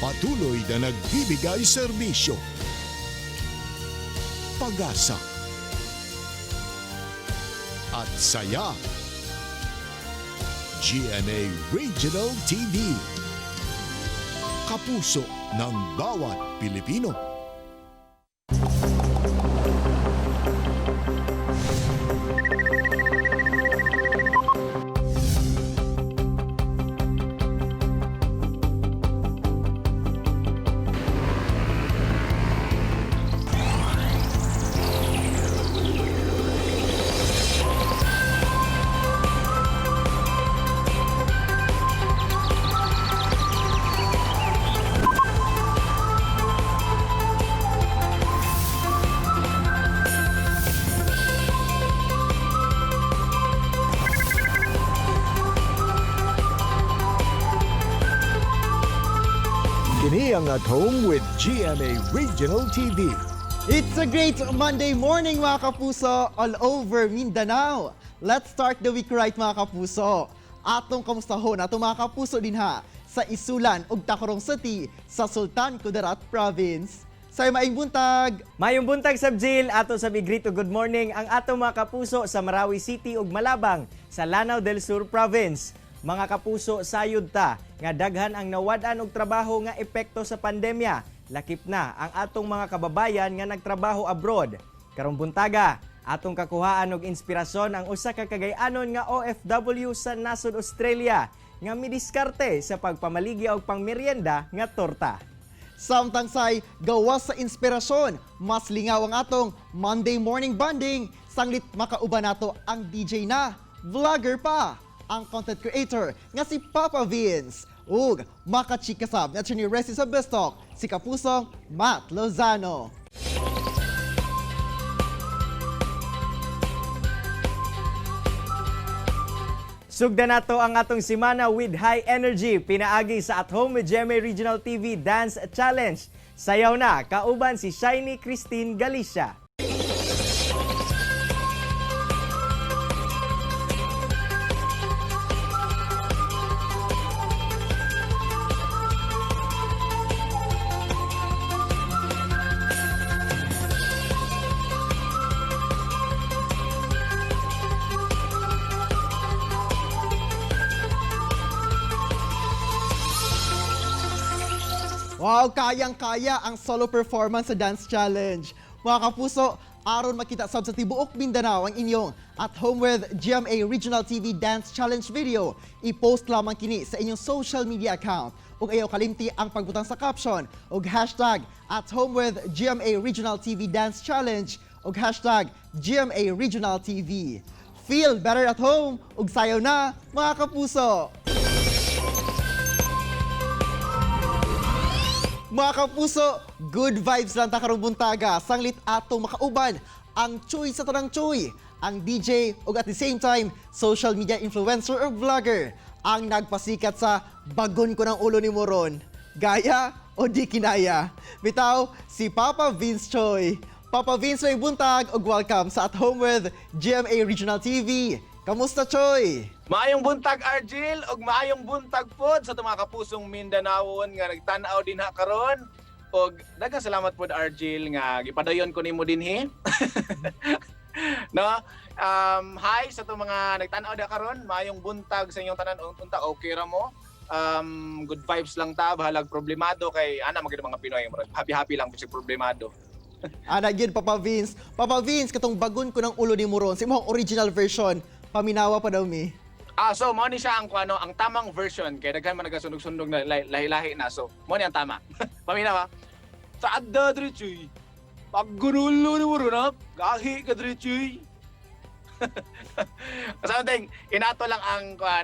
Patuloy na nagbibigay serbisyo. Pag-asa at saya. GMA Regional TV. Kapuso ng bawat Pilipino. Kini ang At Home with GMA Regional TV. It's a great Monday morning mga kapuso all over Mindanao. Let's start the week right mga kapuso. Atong kamustahon atong mga kapuso din ha sa Isulan ug Tacorong City sa Sultan Kudarat Province. Say maayong buntag. Mayong buntag Sabjil, ato sa Bigrito good morning ang atong mga kapuso sa Marawi City ug Malabang sa Lanao del Sur Province. Mga kapuso, sayod ta nga daghan ang nawad-an og trabaho nga epekto sa pandemya. Lakip na ang atong mga kababayan nga nagtrabaho abroad. Karong buntaga, atong kakuhaan og inspirasyon ang usa ka Cagayanon nga OFW sa nasod Australia nga midiskarte sa pagpamaligya og pangmeryenda nga torta. Samtang say gawas sa inspirasyon, mas lingaw ang atong Monday morning bonding. Sanglit makauban nato ang DJ na, vlogger pa, ang content creator nga si Papa Vince. Ug makachikasab na ni Resi sa Bestok, si Kapusong Matt Lozano. Sugda nato ang atong simana with high energy. Pinaagi sa At Home with GMA Regional TV Dance Challenge. Sayaw na, kauban si Shiny Christine Galicia. Wow, kayang-kaya ang solo performance sa Dance Challenge. Mga kapuso, aron makita sab sa tibuok Mindanao ang inyong At Home with GMA Regional TV Dance Challenge video. I-post lamang kini sa inyong social media account. Ug ayaw kalimti ang pagbutang sa caption ug hashtag At Home with GMA Regional TV Dance Challenge ug hashtag GMA Regional TV. Feel better at home ug sayaw na mga kapuso! Mga kapuso, good vibes lang ta karong buntaga. Sanglit atong makauban ang Choy sa tanang Choy, ang DJ ug at the same time social media influencer or vlogger ang nagpasikat sa bagon ko ng ulo ni Moron. Gaya o di kinaya? Bitaw, si Papa Vince Choy. Papa Vince, may buntag ug welcome sa At Home with GMA Regional TV. Kamusta, Choy? Maayong buntag Argil ug maayong buntag pod sa mga kapusong Mindanaon nga nagtan-aw din ha karon. Og daghang salamat pod Argil nga gipadayon ko nimo dinhi. No? Hi sa mga nagtan-aw da karon. Maayong buntag sa inyong tanan unta okay ra mo. Good vibes lang ta, bahalag problemado kay ana magid mga Pinoy. Happy lang sa problemado. Ana gid Papa Vince. Papa Vince, katong bagon ko ng ulo ni Moron, sa imong original version, paminawa pa daw mi. So mo ni siya ang ang tamang version kay daghan man nagasunog-sunog na lahi-lahi na. So mo ni ang tama. Paminawa. Sa adda diri chuy. Paggurulo ni mo na, gahi ka diri chuy. Something inato lang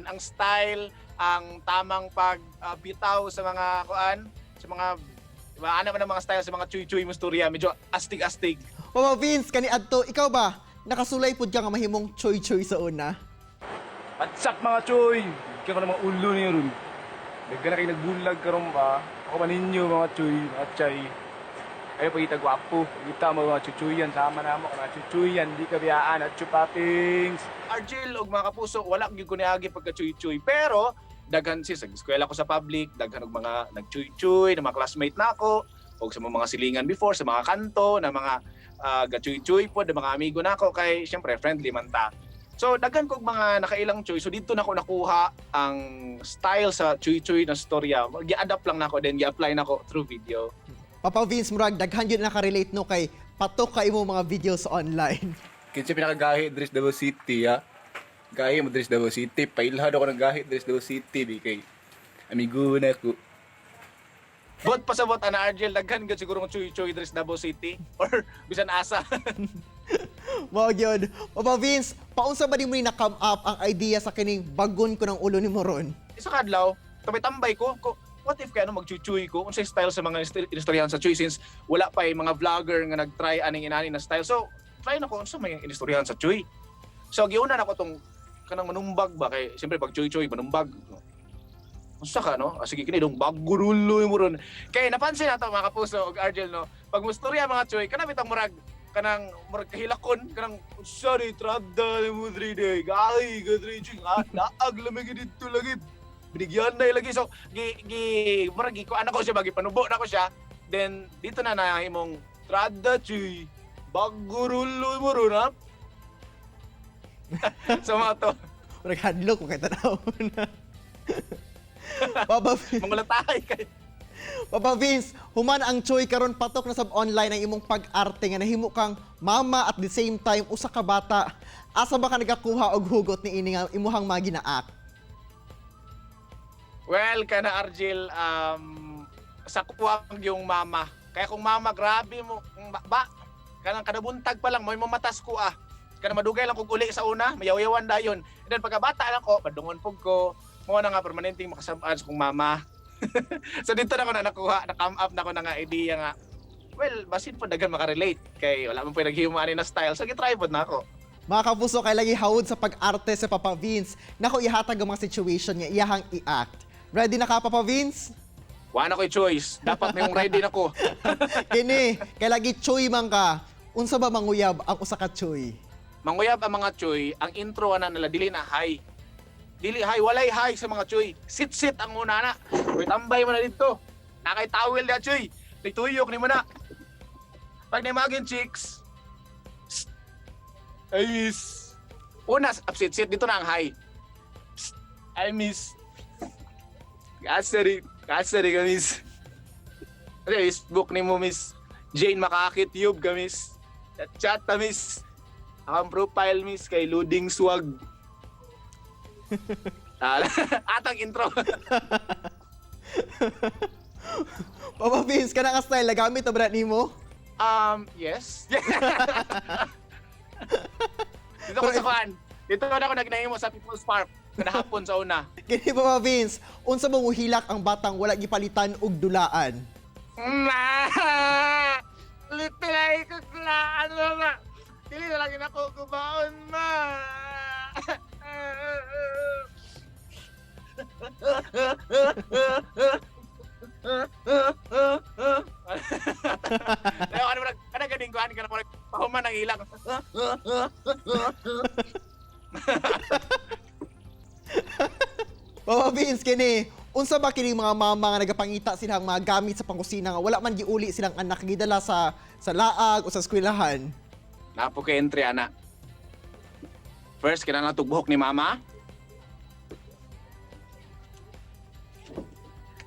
ang style, ang tamang pagbitaw sa mga sa mga ano man ang mga style sa mga chuy-chuy mo storya, medyo astig-astig. Papa Vince, kani adto, ikaw ba nakasulay pud ka nga mahimong choy-choy sa una? Atsak mga choy! Kaya ko na mga ulo niyo ron. Nagka na kayo nagbulag karon ba? Ako man ninyo mga choy, mga chay. Ayaw pagkita gwapo. Pagkita mo mga chuchuyan. Sama na mo mga chuchuyan. Di ka biyaan at chupapings. Argil og mga kapuso, wala gyud ko niagi pagka chuy-chuy. Pero daghan sis sa eskwela ko sa public, daghan og mga nagchuy-chuy na mga classmate nako o sa mga silingan before sa mga kanto na mga gachuy-chuy po, na mga amigo nako kay syempre friendly man ta. So daghan kog mga nakailang chuy. So dito nako nakuha ang style sa chuy-chuy na storya. Gi-adapt lang nako then gi-apply nako through video. Papa Vince, murag daghan yun nakarelate no kay patok kay mo mga videos online. Kinsa pinakagahi Dres Davao City, ha? Gahi mo Dres Davao City. Pailhad ako ng gahi Dres Davao City, di kay amigo na ko. Bot pasabot ana Argel, daghan gyud siguro ng chuy-chuy Dres Davao City or bisan asa. Mao gyud. Papa Vince, paunsa ba nimo ni na-come up ang idea sa kining bagon ko ng ulo ni Moron? Isa kadlaw, tambay ko, what if kaya magchuchuy ko? Unsay style sa mga inistoryahan sa chuy since wala pa yung mga vlogger nga nag-try aning inani na style. So, try na ko unsa may inistoryahan sa chuy. So, giuna na ko tong kanang manumbag ba kay siyempre pag chuy-chuy manumbag. Unsa ka no? Sige kini dong bagurulo mo ron. Kay napansin nato mga kapuso og Argel no, pag mustorya mga chuy kana bitang murag kanang murag kahilakon kanang sorry trada mo 3 day gai ga 3 ching naag lamig dito lagi binigyan na lagi so murag ko ana ko siya bagi panubo na ko siya then dito na himong trada chuy bagurulo mo ron ha. So mga to Murag hadlok ko kay tanawon. Papa Vince, mangulatay kay Papa Vince, human ang choy karon patok na sab online ang imong pag-arte nga nahimo kang mama at the same time usa ka bata. Asa ba ka nagakuha og hugot ni ini nga imuhang mga ginaak? well kana Argel sa kuwang yung mama kaya kung mama grabe mo ba kanang kada buntag pa lang may mamatas ko kana madugay lang kog uli sa una mayaw-yawan dayon and then pagkabata lang ko padungon pug ko mo na nga permanenteng makasab-an sa kong mama. So dito na ko na nakuha, na-come up na ko na nga idea nga. Well, basin po dagan makarelate kay wala man po naghimo ani na style. So gitry pod na ako. Mga kapuso, kay lagi hawod sa pag-arte sa Papa Vince. Nako ihatag ang mga situation nga iyahang i-act. Ready na ka Papa Vince? Wala ko'y choice. Dapat na yung ready na ko. Kini, kay lagi choy man ka. Unsa ba manguyab ang usa ka choy? Manguyab ang mga choy, ang intro ana nila dili na high. Dili high, walay high sa mga choy. Sit ang una na. Uy, tambay mo na dito. Nakay towel na choy. Nituyok ni mo na. Pag naimagin chicks, I miss. Una, sit dito na ang high. I miss. Kasari ka miss. Facebook ni mo miss. Jane Makakit Yub ka miss. Chat ta miss. Ang profile miss kay Loading Swag. Atang intro. Papa Vince, ka na ka style, nagamit na ba nimo? Yes. Dito ko sa fan. Dito na ako nagnahimo sa People's Park. Kanahapon sa una. Kini Papa Vince, unsa mo muhilak ang batang wala gipalitan og dulaan? Literal ko klaan na. Dili na lang ako kumaon ma. Ano ganing kuhan ka na ko pahuman ang ilang. Papa Vince, kini, unsa ba kini mga mama nga nagapangita silang mga gamit sa pangkusina nga wala man giuli silang anak gidala sa laag o sa eskwelahan? Napo kay entry ana. First kinahanglan tugbuhok ni mama.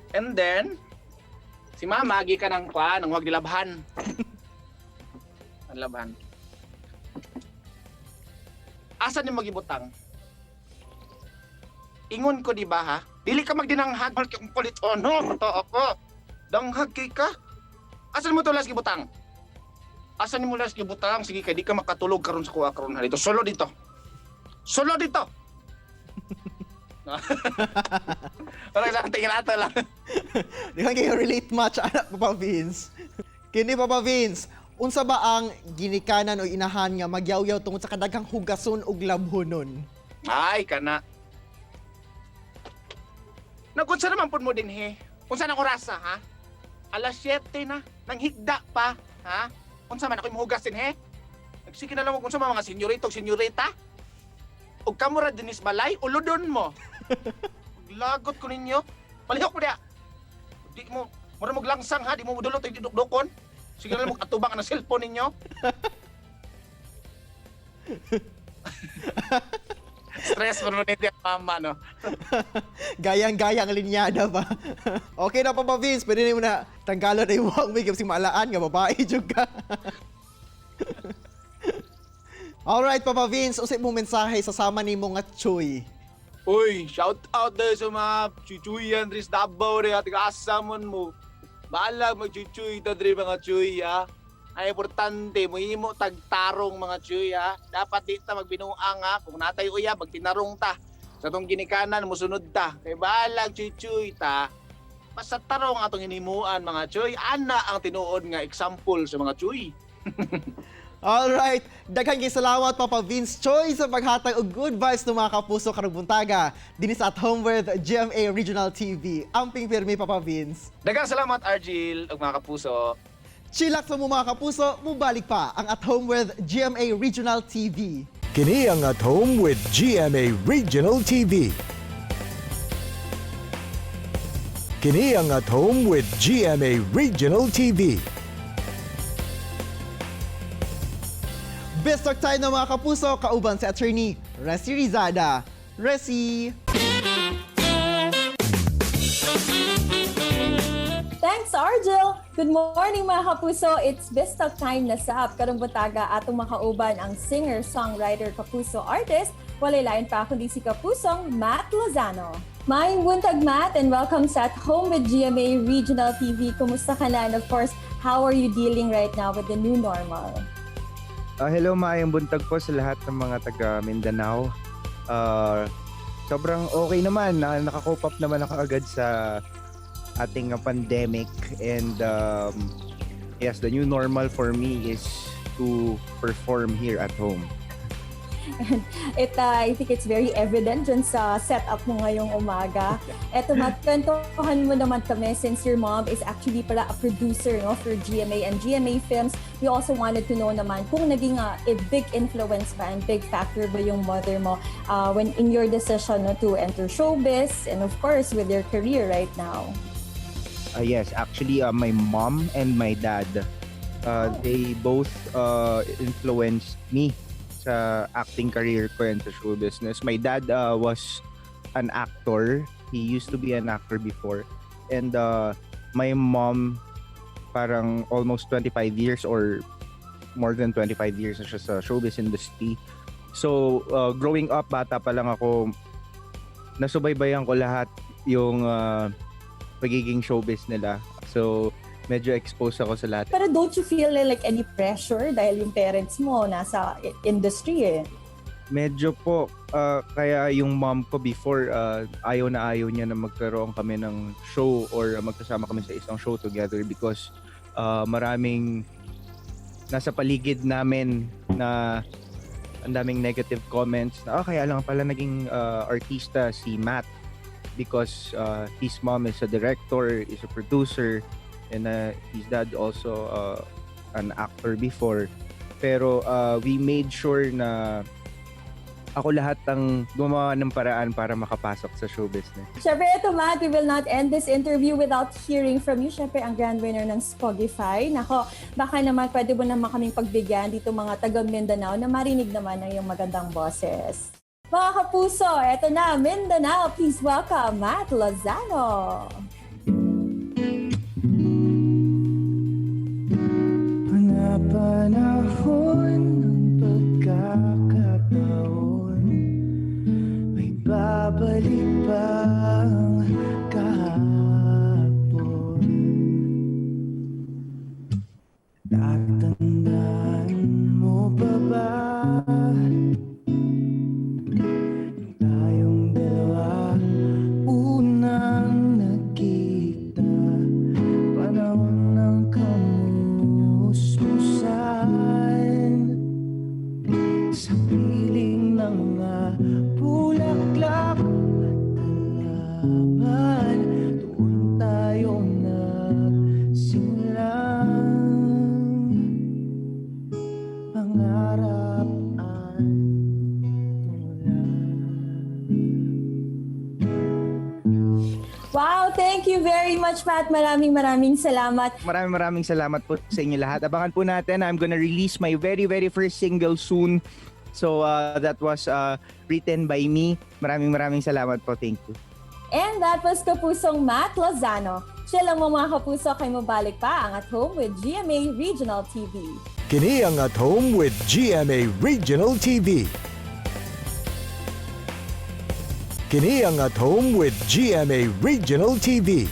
And then si mama gi ka nang kuan, nang wag dilabhan. Ang labhan. Asa ni magibutang? Ingon ko di ba ha? Dili ka magdinanghag kung kulit ono, to ako. Danghag kay ka. Asa mo to las gibutang? Asa ni mo las gibutang? Sige kay di ka makatulog karon sa kuha karon dito. Solo dito. Solo dito. Parang sa tingin ato lang. Di ka kayo relate much, anak Papa Vince. Kini Papa Vince, unsa ba ang ginikanan o inahan nga magyaw-yaw tungod sa kadaghang hugason og labhonon? Ay, kana. Nagkunsa naman po mo din, he. Unsa nang orasa, ha? Alas 7 na. Nang higda pa, ha? Unsa man ako imuhugasin, he? Nagsige na lang mo kung sa mga senyorita o senyorita. O kamura dinis balay, uludon mo. Lagot ko ninyo. Palihok mo diya. Di mo maglangsang ha, di mo mudulot ay didukdukon. Sige na mo atubang ang cellphone ninyo. Stress mo nito yung mama, no? Gayang-gayang linyada ba? Okay na, Papa Vince. Pwede na mo na tanggalon na yung wang may kasi maalaan nga babae jud ka. Alright, Papa Vince. Usip mo mensahe sa sama ni mo nga Choy. Uy, shout out dahil sa mga chuchuyan rin sa Davao rin at asamon mo. Bahala mag-chuchuy ta rin mga chuy, ha? Ay importante, muhimo tagtarong mga chuy, ha? Dapat di ta magbinuang, ha? Kung natay uya, magtinarong ta. Sa tong ginikanan, musunod ta. Kay bahala chuchuy ta. Basta tarong atong hinimuan mga chuy. Ana ang tinuod nga example sa mga chuy. Alright, daghang salamat Papa Vince Choy sa paghatag og good vibes ng mga kapuso karong buntaga dinhi sa At Home with GMA Regional TV. Amping pirmi Papa Vince. Daghang salamat Argil ug mga kapuso. Chilak sa mga kapuso, mubalik pa ang At Home with GMA Regional TV. Kini ang At Home with GMA Regional TV. Kini ang At Home with GMA Regional TV. Best talk tayo ng mga kapuso, kauban si Attorney Resi Rizada. Resi! Thanks, Argel! Good morning mga kapuso! It's Best Talk time na sa karong buntaga atong makauban ang singer-songwriter kapuso artist, walay lain pa kundi si kapusong Matt Lozano. Maayong buntag, Matt, and welcome sa At Home with GMA Regional TV. Kumusta ka na? And of course, how are you dealing right now with the new normal? Hello, maayong buntag po sa lahat ng mga taga Mindanao. Sobrang okay naman, nakakope up naman ako agad sa ating pandemic, and yes, the new normal for me is to perform here at home. I think it's very evident dyan sa setup mo ngayong umaga. Eto, matwentohan mo naman kami since your mom is actually pala a producer, no, for GMA and GMA Films. We also wanted to know naman kung naging a big influence ba and big factor ba yung mother mo when in your decision, no, to enter showbiz and of course with your career right now. Yes, actually, my mom and my dad, they both influenced me sa acting career ko and sa show business. My dad was an actor. He used to be an actor before. And my mom, parang almost 25 years or more than 25 years na siya sa showbiz industry. So, growing up, bata pa lang ako, nasubaybayan ko lahat yung pagiging showbiz nila. So, medyo exposed ako sa lahat. Pero don't you feel like any pressure dahil yung parents mo nasa industry eh? Medyo po. Kaya yung mom ko before, ayaw na ayaw niya na magkaroon kami ng show or magkasama kami sa isang show together because maraming nasa paligid namin na ang daming negative comments na kaya lang pala naging artista si Matt because his mom is a director, is a producer, and his dad also an actor before. Pero we made sure na ako lahat ang gumawa ng paraan para makapasok sa show business. Siyempre, ito Matt, we will not end this interview without hearing from you. Siyempre, ang grand winner ng Spogify. Nako, baka naman pwede mo naman kaming pagbigyan dito mga taga Mindanao na marinig naman ang iyong magandang boses. Mga kapuso, eto na, Mindanao, please welcome Matt Lozano. Panahon ng pagkakataon, may babalik bang kahapon? Tatandaan mo pa ba nung tayong dalawa unang nagkita? you very much, Pat. Maraming salamat. Maraming salamat po sa inyo lahat. Abangan po natin. I'm gonna release my very first single soon. So that was written by me. Maraming salamat po. Thank you. And that was Kapusong Matt Lozano. Siya lang mga kapuso, kay mabalik pa ang At Home with GMA Regional TV. Kini ang At Home with GMA Regional TV. Kini ang At Home with GMA Regional TV.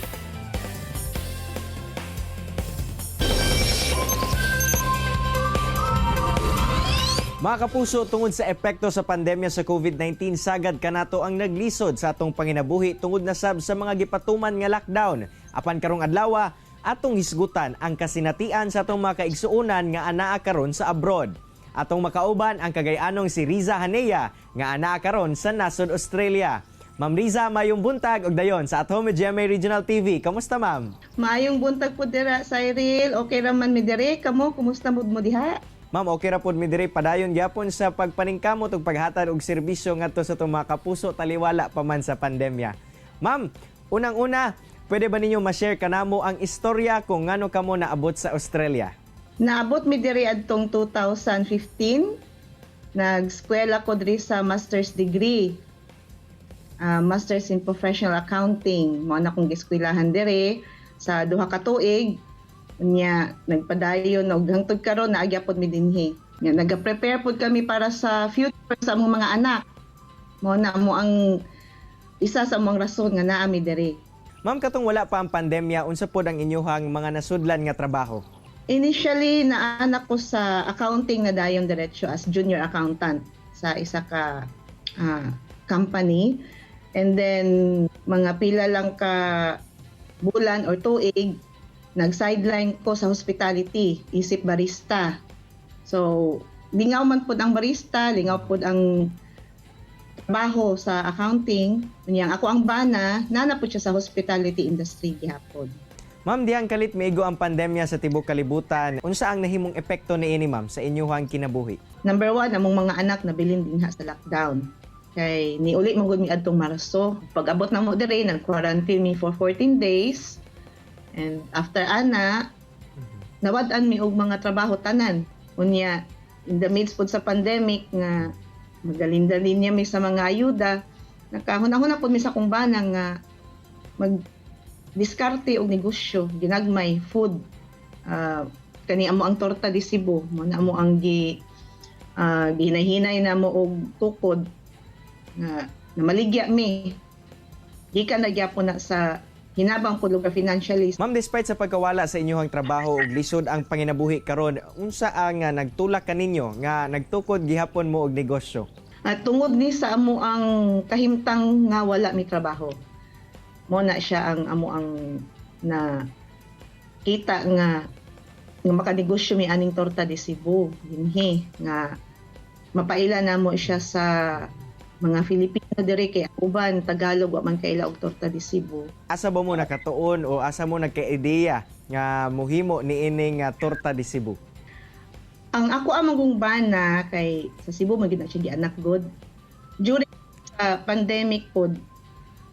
Mga kapuso, tungod sa epekto sa pandemya sa COVID-19, sagad kanato ang naglisod sa atong panginabuhi tungod na sab sa mga gipatuman nga lockdown. Apan karong adlaw, atong hisgutan ang kasinatian sa atong mga kaigsuonan nga anaa karon sa abroad. Atong makauban ang kagay-anong si Riza Hanea nga anaa karon sa nasod Australia. Ma'am Riza, mayong buntag og dayon sa At Home with GMA Regional TV. Kamusta, ma'am? Maayong buntag po dira, Cyril. Okay raman mi dire. Kamo, kumusta mo diha? Ma'am, okay ra pod mi diri padayon gyapon sa pagpaningkamot ug paghatag og serbisyo ngadto sa atong mga kapuso taliwala pa man sa pandemya. Ma'am, unang-una, pwede ba ninyo ma-share kanamo ang istorya kung ngano kamo naabot sa Australia? Naabot mi diri adtong 2015. Nag-eskwela ko diri sa master's degree. Master's in Professional Accounting. Mao na kong giskwelahan diri sa duha ka tuig. Nya nagpadayon og hangtod karon naagya pod mi dinhi. Nya naga-prepare pod kami para sa future sa among mga anak. Mao na mo ang isa sa among rason nga naa mi diri. Ma'am, katong wala pa ang pandemya, unsa pod ang inyuhang mga nasudlan nga trabaho? Initially naanak ko sa accounting na dayon diretso as junior accountant sa isa ka company. And then mga pila lang ka bulan or tuig nag-sideline ko sa hospitality, isip barista. So, lingaw man po ang barista, lingaw po ang trabaho sa accounting. Kunyang ako ang bana, nana po siya sa hospitality industry gihapon. Ma'am, dihang kalit maigo ang pandemya sa tibok kalibutan. Unsa ang nahimong epekto niini, ma'am, sa inyuhang kinabuhi? Number one, among mga anak na bilin din sa lockdown. Kay niuli man gud mi adtong Marso. Pag-abot na mo diri, nag-quarantine mi for 14 days. And after ana, nawad-an mi og mga trabaho tanan. Unya, in the midst pod sa pandemic nga magalinda-lin niya mi sa mga ayuda, nakahuna-huna pod mi sa kong bana nga mag-diskarte og negosyo, ginagmay, food. Kani amo ang torta di Cebu, mo na mo ang ginahinay na mo og tukod na maligya mi. Gikan na gyapon na sa hinabang po lugar financially. Ma'am, despite sa pagkawala sa inyong trabaho ug lisod ang panginabuhi karon, unsa ang nagtulak kaninyo nga nagtukod gihapon mo og negosyo? At tungod ni sa amo ang kahimtang nga wala mi trabaho. Mo na siya ang amo ang na kita nga makanegosyo mi aning torta di Cebu dinhi nga mapaila na mo siya sa mga Filipino diri kay uban Tagalog wa man kaila og torta di Cebu. Asa ba mo nakatuon o asa mo nagka-ideya nga muhimo niining torta di Cebu? Ang ako among bana kay sa Cebu magid na siya gianak god. During pandemic pod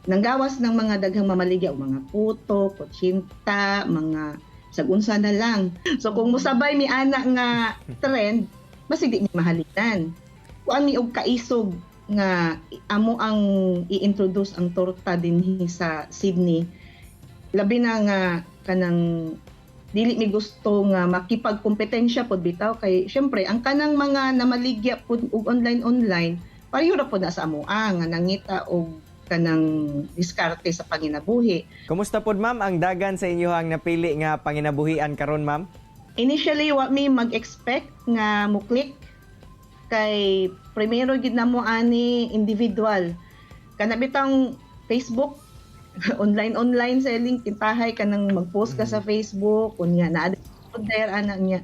nanggawas ng mga daghang mamaligya og mga puto, kutsinta, mga sagunsa na lang. So kung musabay mi ana nga trend, basig di mi mahalitan. Kuan mi og kaisog nga amo ang i-introduce ang torta dinhi sa Sydney. Labi na nga kanang dili mi gusto nga makipagkompetensya pod bitaw kay syempre ang kanang mga namaligya pod og online pareho ra pod na sa amo nga nangita og kanang diskarte sa panginabuhi. Kumusta pod, ma'am, ang dagan sa inyohang napili nga panginabuhian karon, ma'am? Initially wa mi mag-expect nga mo click kay primero gid na mo ani individual kana bitang Facebook online selling kintahay kanang mag-post ka sa Facebook kunya na there ana niya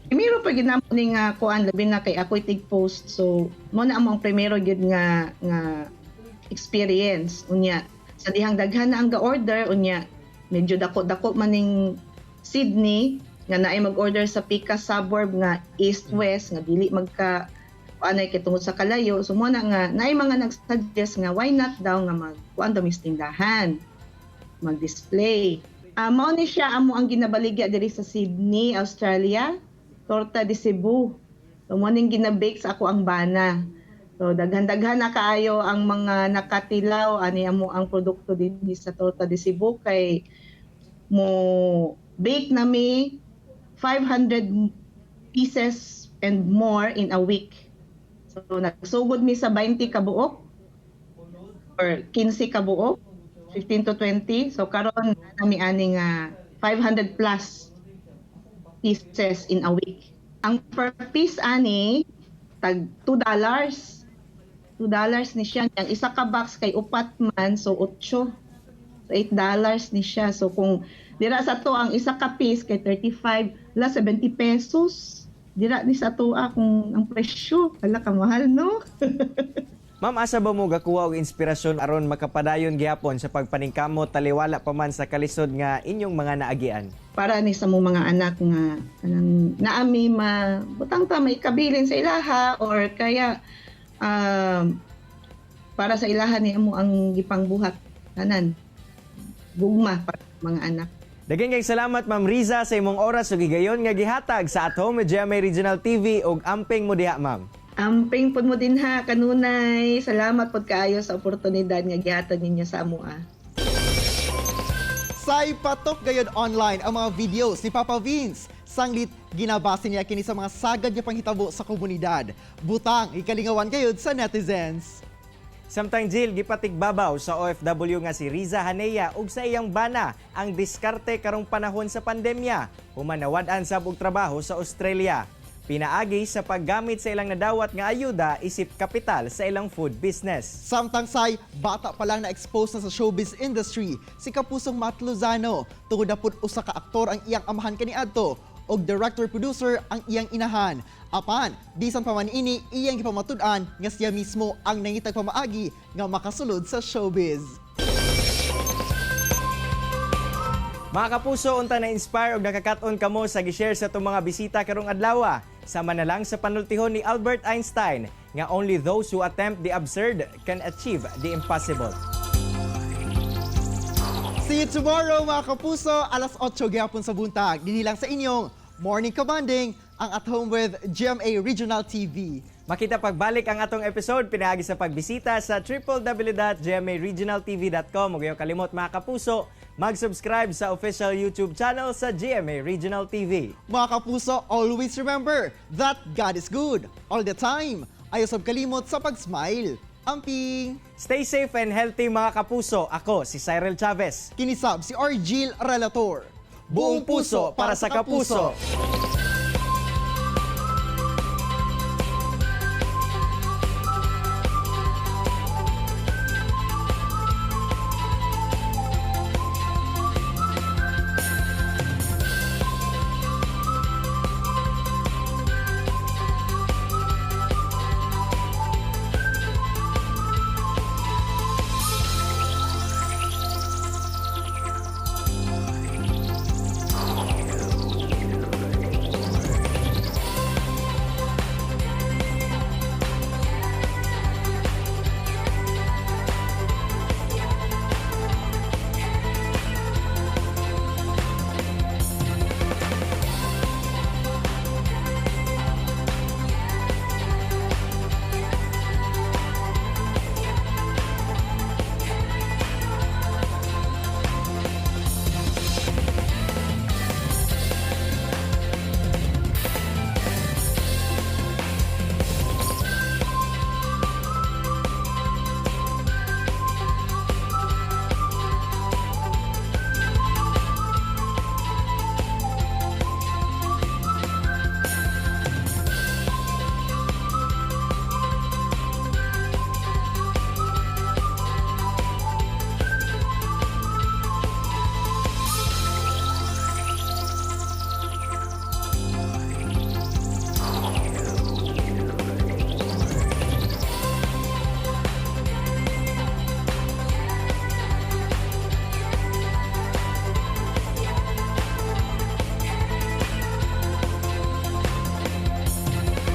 primero pa gid na mo ni nga kuan labi na kay ako'y tig-post so mo na among primero gid nga experience unya sa dihang daghan na ang ga-order unya medyo dako-dako maning Sydney nga naay mag-order sa pika suburb nga east-west nga dili magka anay kay tungod sa kalayo so mo na nga naay mga nag-suggest nga why not daw nga magkuan daw mis tindahan mag-display. Mao ni siya amo ang ginabaligya diri sa Sydney, Australia, torta de Cebu. So mo ning ginabake sa ako ang bana. So daghan-daghan na kaayo ang mga nakatilaw ani amo ang produkto dinhi sa torta de Cebu kay mo bake nami 500 pieces and more in a week. So nagsugod mi sa 20 ka buok or 15 ka buok, 15 to 20. So karon nami ani nga 500 plus pieces in a week. Ang per piece ani tag $2. $2 ni siya. Ang isa ka box kay upat man, so 8. So $8 ni siya. So kung dira sa to ang isa ka piece kay 35, la 70 pesos. Dira ni sa to kung ang presyo, wala ka mahal no. Ma'am, asa ba mo gakuha og inspirasyon aron makapadayon gihapon sa pagpaningkamot taliwala pa man sa kalisod nga inyong mga naagian? Para ni sa mo mga anak nga kanang naami butang ta may kabilin sa ilaha or kaya para sa ilaha ni amo ang gipangbuhat tanan gugma para sa mga anak. Daghang kay salamat Ma'am Riza sa imong oras ug higayon nga gihatag sa At Home with GMA Regional TV ug amping mo diha, ma'am. Amping pod mo din ha kanunay. Salamat pod kaayo sa oportunidad nga gihatag ninyo sa amoa. Say patok gayud online ang mga videos ni Papa Vince. Sanglit ginabase niya kini sa mga sagad niya panghitabo sa komunidad. Butang ikalingawan gayud sa netizens. Samtang Jill, gipatigbabaw sa OFW nga si Riza Haneya ug sa iyang bana ang diskarte karong panahon sa pandemya. Humanawad-an sab og trabaho sa Australia. Pinaagi sa paggamit sa ilang nadawat nga ayuda isip kapital sa ilang food business. Samtang say bata pa lang na-expose na sa showbiz industry si kapusong Matt Lozano. Tungod na pud usa ka aktor ang iyang amahan kaniadto og director-producer ang iyang inahan. Apan, bisan pa man ini iyang gipamatud-an nga siya mismo ang nangitag pamaagi nga makasulod sa showbiz. Mga kapuso, unta na-inspire og nakakaton kamo sa gi-share sa itong mga bisita karong adlaw. Sama na lang sa panultihon ni Albert Einstein nga only those who attempt the absurd can achieve the impossible. See you tomorrow mga kapuso, alas 8 gyapon sa buntag. Dinilang sa inyong Morning Kabanding, ang At Home with GMA Regional TV. Makita pagbalik ang atong episode pinaagi sa pagbisita sa www.gmaregionaltv.com. Huwag kayong kalimot mga kapuso, mag-subscribe sa official YouTube channel sa GMA Regional TV. Mga kapuso, always remember that God is good all the time. Ayaw sab kalimot sa pag-smile. Amping! Stay safe and healthy mga kapuso. Ako si Cyril Chavez. Kinisab si Argil Relator. Buong puso para sa kapuso.